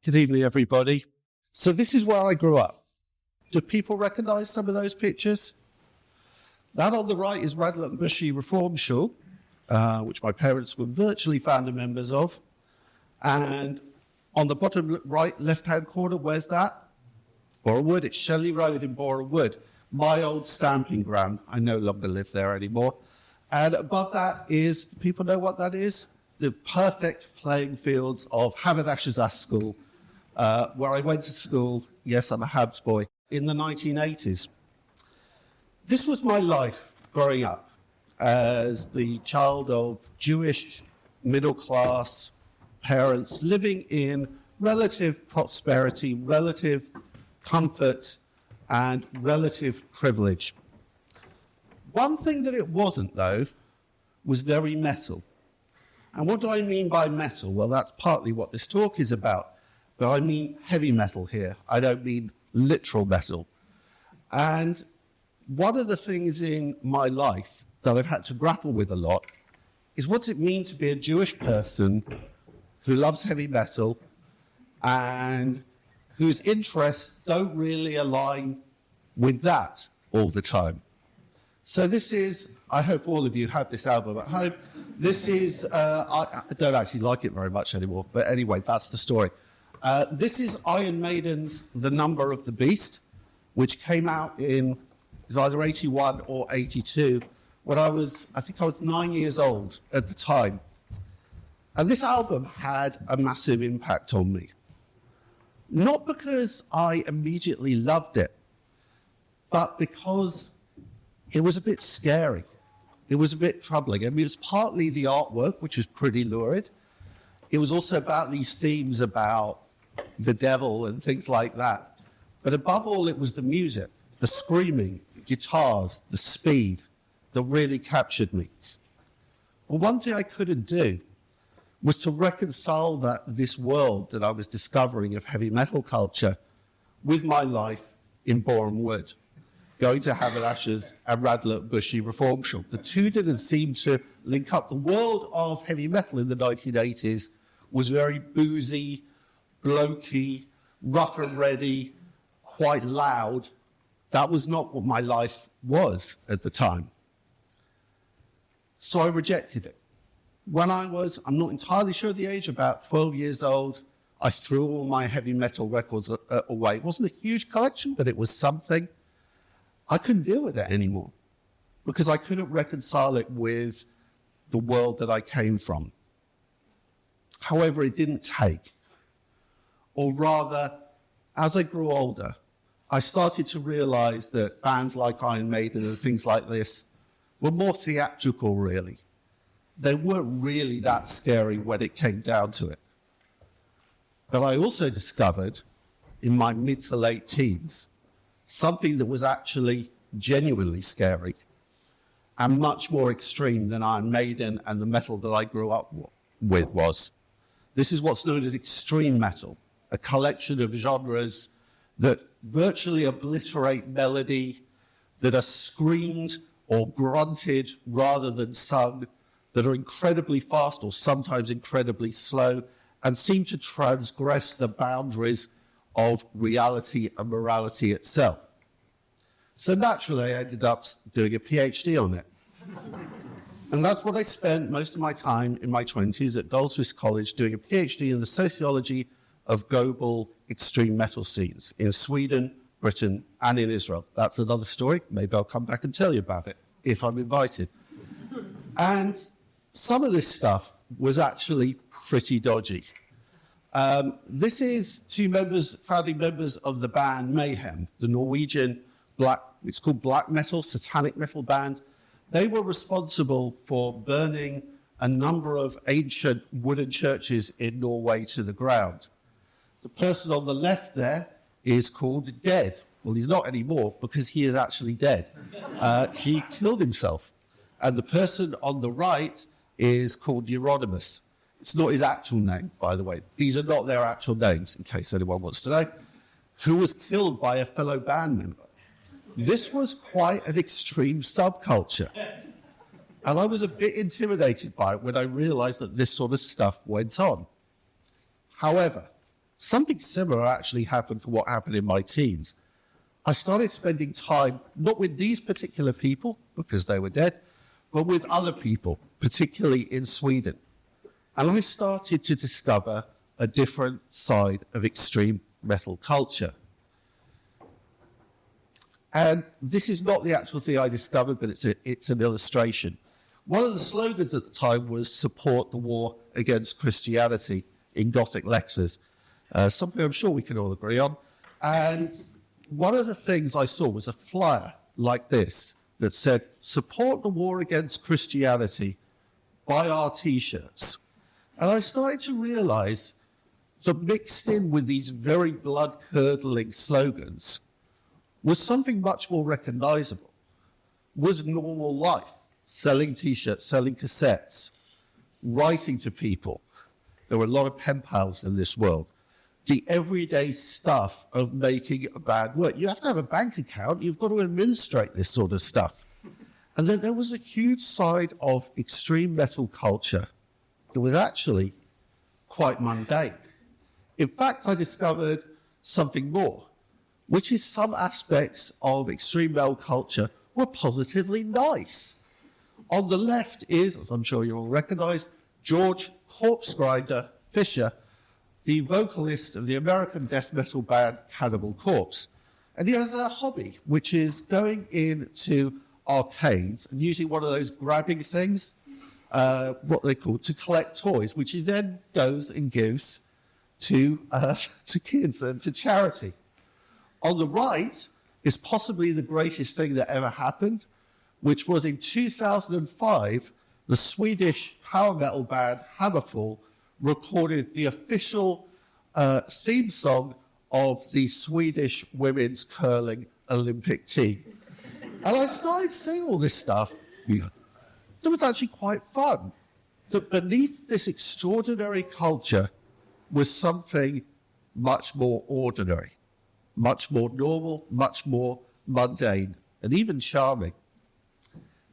Good evening, everybody. So this is where I grew up. Do people recognize some of those pictures? That on the right is Radlett Bushy Reform School, which my parents were virtually founder members of. And on the bottom right, left-hand corner, where's that? Boreham Wood. It's Shelley Road in Boreham Wood, my old stamping ground. I no longer live there anymore. And above that is, do people know what that is? The perfect playing fields of Haberdashers' School, where I went to school. Yes, I'm a Habs boy. In the 1980s. This was my life growing up as the child of Jewish middle-class parents living in relative prosperity, relative comfort, and relative privilege. One thing that it wasn't, though, was very metal. And what do I mean by metal? Well, that's partly what this talk is about. But I mean heavy metal here. I don't mean literal metal. And one of the things in my life that I've had to grapple with a lot is what's it mean to be a Jewish person who loves heavy metal and whose interests don't really align with that all the time. So this is, I hope all of you have this album at home. This is, I don't actually like it very much anymore, but anyway, that's the story. This is Iron Maiden's The Number of the Beast, which came out in, it's either 81 or 82, when I think I was 9 years old at the time. And this album had a massive impact on me. Not because I immediately loved it, but because it was a bit scary. It was a bit troubling. I mean, it was partly the artwork, which was pretty lurid. It was also about these themes about the devil and things like that. But above all, it was the music, the screaming, the guitars, the speed that really captured me. Well, one thing I couldn't do was to reconcile this world that I was discovering of heavy metal culture with my life in Boreham Wood, going to Haberdashers and Radlett Bushy Reform School. The two didn't seem to link up. The world of heavy metal in the 1980s was very boozy, blokey, rough and ready, quite loud. That was not what my life was at the time. So I rejected it. When I was, I'm not entirely sure the age, about 12 years old, I threw all my heavy metal records away. It wasn't a huge collection, but it was something. I couldn't deal with it anymore because I couldn't reconcile it with the world that I came from. However, it didn't take. Or rather, as I grew older, I started to realize that bands like Iron Maiden and things like this were more theatrical, really. They weren't really that scary when it came down to it. But I also discovered in my mid to late teens something that was actually genuinely scary and much more extreme than Iron Maiden and the metal that I grew up with was. This is what's known as extreme metal, a collection of genres that virtually obliterate melody, that are screamed or grunted rather than sung, that are incredibly fast or sometimes incredibly slow, and seem to transgress the boundaries of reality and morality itself. So naturally, I ended up doing a PhD on it. And that's what I spent most of my time in my 20s at Joice College doing a PhD in the sociology of global extreme metal scenes in Sweden, Britain, and in Israel. That's another story. Maybe I'll come back and tell you about it if I'm invited. And some of this stuff was actually pretty dodgy. This is two founding members of the band Mayhem, the Norwegian it's called black metal, satanic metal band. They were responsible for burning a number of ancient wooden churches in Norway to the ground. The person on the left there is called Dead. Well, he's not anymore because he is actually dead. He killed himself. And the person on the right is called Euronymous. It's not his actual name, by the way. These are not their actual names, in case anyone wants to know. Who was killed by a fellow band member. This was quite an extreme subculture. And I was a bit intimidated by it when I realized that this sort of stuff went on. However, something similar actually happened to what happened in my teens. I started spending time, not with these particular people, because they were dead, but with other people, particularly in Sweden. And I started to discover a different side of extreme metal culture. And this is not the actual thing I discovered, but it's an illustration. One of the slogans at the time was support the war against Christianity in Gothic letters, something I'm sure we can all agree on. And one of the things I saw was a flyer like this that said, support the war against Christianity, buy our t-shirts. And I started to realize that mixed in with these very blood-curdling slogans was something much more recognizable, was normal life, selling t-shirts, selling cassettes, writing to people. There were a lot of pen pals in this world. The everyday stuff of making a band work. You have to have a bank account. You've got to administrate this sort of stuff. And then there was a huge side of extreme metal culture that was actually quite mundane. In fact, I discovered something more, which is some aspects of extreme metal culture were positively nice. On the left is, as I'm sure you all recognize, George Corpse Grinder Fisher, the vocalist of the American death metal band Cannibal Corpse. And he has a hobby, which is going into arcades and using one of those grabbing things, what they call, to collect toys, which he then goes and gives to kids and to charity. On the right is possibly the greatest thing that ever happened, which was in 2005, the Swedish power metal band Hammerfall recorded the official theme song of the Swedish women's curling Olympic team. And I started seeing all this stuff that was actually quite fun. That beneath this extraordinary culture was something much more ordinary, much more normal, much more mundane, and even charming.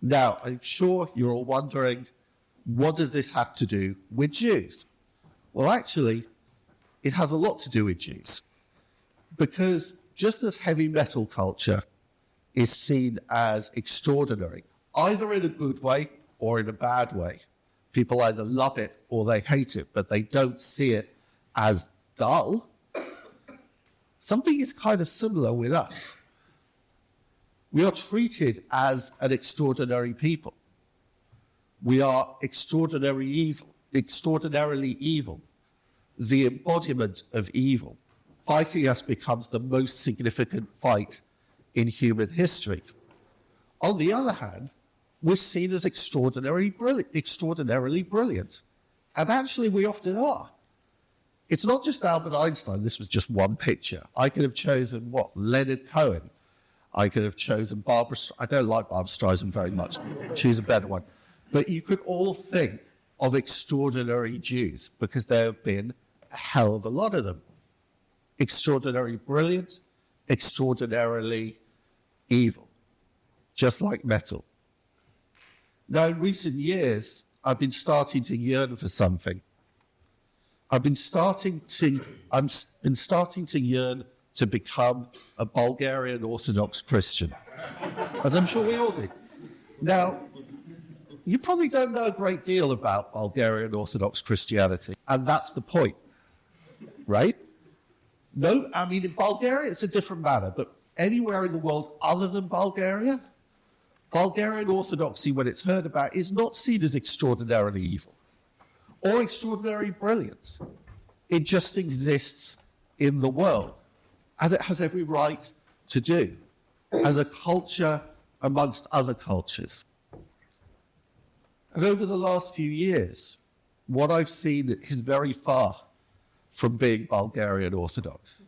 Now, I'm sure you're all wondering, what does this have to do with Jews? Well, actually, it has a lot to do with Jews. Because just as heavy metal culture is seen as extraordinary, either in a good way or in a bad way, people either love it or they hate it, but they don't see it as dull. Something is kind of similar with us. We are treated as an extraordinary people. We are extraordinarily evil. The embodiment of evil. Fighting us becomes the most significant fight in human history. On the other hand, we're seen as extraordinarily brilliant. And actually, we often are. It's not just Albert Einstein. This was just one picture. I could have chosen, Leonard Cohen. I could have chosen Barbara. I don't like Barbara Streisand very much. Choose a better one. But you could all think of extraordinary Jews because there have been a hell of a lot of them. Extraordinarily brilliant, extraordinarily evil, just like metal. Now, in recent years, I've been starting to yearn for something. I've been starting to yearn to become a Bulgarian Orthodox Christian, as I'm sure we all do. Now, you probably don't know a great deal about Bulgarian Orthodox Christianity, and that's the point, right? No, I mean, in Bulgaria, it's a different matter, but anywhere in the world other than Bulgaria, Bulgarian Orthodoxy, when it's heard about, is not seen as extraordinarily evil or extraordinarily brilliant. It just exists in the world, as it has every right to do, as a culture amongst other cultures. And over the last few years, what I've seen is very far from being Bulgarian Orthodox.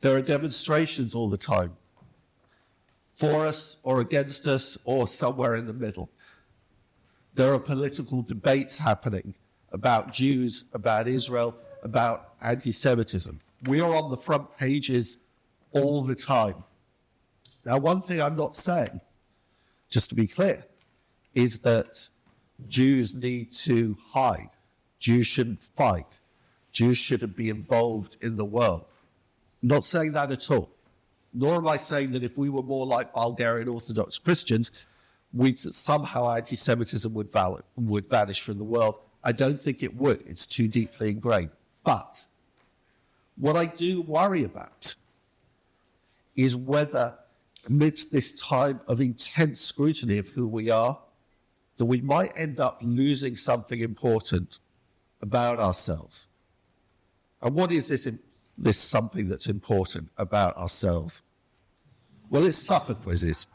There are demonstrations all the time, for us or against us or somewhere in the middle. There are political debates happening about Jews, about Israel, about anti-Semitism. We are on the front pages all the time. Now, one thing I'm not saying, just to be clear, is that Jews need to hide. Jews shouldn't fight. Jews shouldn't be involved in the world. I'm not saying that at all. Nor am I saying that if we were more like Bulgarian Orthodox Christians, somehow anti-Semitism would vanish from the world. I don't think it would. It's too deeply ingrained. But what I do worry about is whether, amidst this time of intense scrutiny of who we are, that we might end up losing something important about ourselves. And what is this something that's important about ourselves? Well, it's supper quizzes,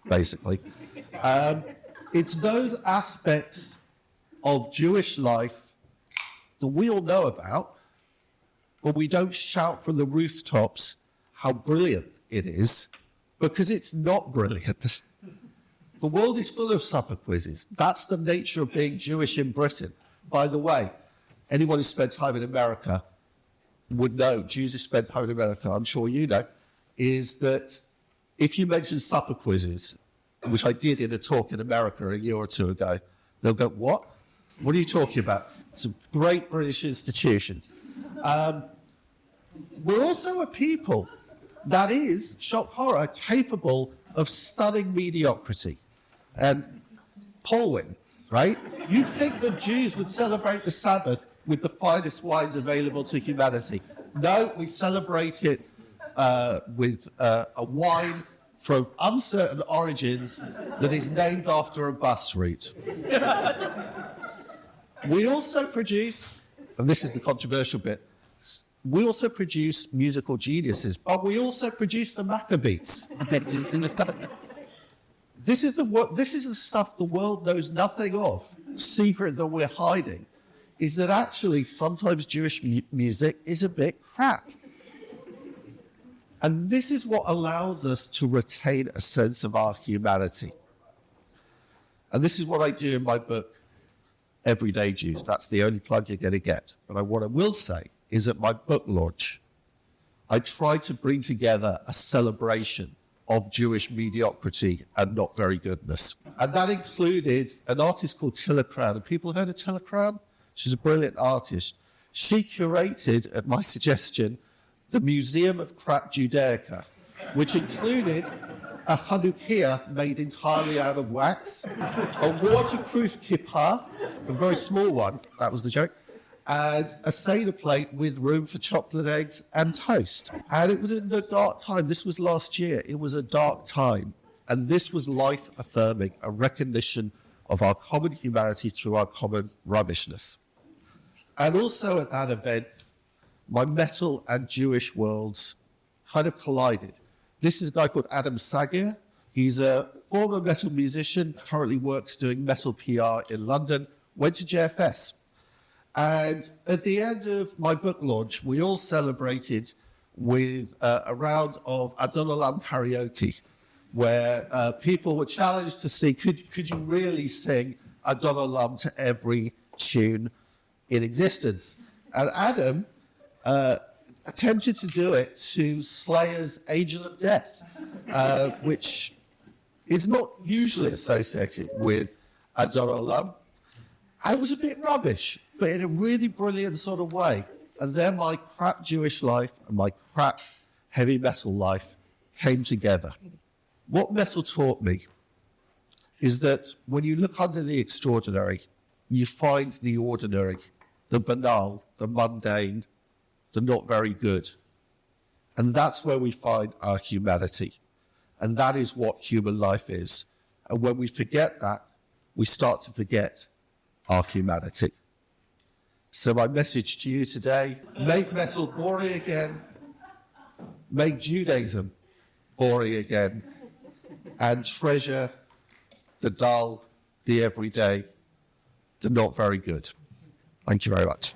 basically. It's those aspects of Jewish life that we all know about, but we don't shout from the rooftops how brilliant it is, because it's not brilliant. The world is full of supper quizzes. That's the nature of being Jewish in Britain. By the way, anyone who spent time in America would know, Jews who spent time in America, I'm sure you know, is that if you mention supper quizzes, which I did in a talk in America a year or two ago, they'll go, what? What are you talking about? It's a great British institution. We're also a people that is, shock horror, capable of stunning mediocrity. And Polwyn, right? You'd think that Jews would celebrate the Sabbath with the finest wines available to humanity. No, we celebrate it with a wine from uncertain origins that is named after a bus route. We also produce, and this is the controversial bit, we also produce musical geniuses, but we also produce the Maccabees. This is the stuff the world knows nothing of. The secret that we're hiding is that actually sometimes Jewish music is a bit crap. And this is what allows us to retain a sense of our humanity. And this is what I do in my book, Everyday Jews. That's the only plug you're going to get. But what I will say is at my book launch, I tried to bring together a celebration of Jewish mediocrity and not very goodness. And that included an artist called Tilla Crown. Have people heard of Tilla Crown? She's a brilliant artist. She curated, at my suggestion, the Museum of Crap Judaica, which included a Hanukkah made entirely out of wax, a waterproof kippah, a very small one, that was the joke, and a Seder plate with room for chocolate eggs and toast. And it was in the dark time. This was last year. It was a dark time. And this was life-affirming, a recognition of our common humanity through our common rubbishness. And also at that event, my metal and Jewish worlds kind of collided. This is a guy called Adam Sagir. He's a former metal musician, currently works doing metal PR in London, went to JFS. And at the end of my book launch, we all celebrated with a round of Adon Olam karaoke, where people were challenged to see, could you really sing Adon Olam to every tune in existence? And Adam attempted to do it to Slayer's Angel of Death, which is not usually associated with Adon Olam. It was a bit rubbish, but in a really brilliant sort of way. And then my crap Jewish life and my crap heavy metal life came together. What metal taught me is that when you look under the extraordinary, you find the ordinary, the banal, the mundane, the not very good. And that's where we find our humanity. And that is what human life is. And when we forget that, we start to forget our humanity. So my message to you today, make metal boring again, make Judaism boring again, and treasure the dull, the everyday, the not very good. Thank you very much.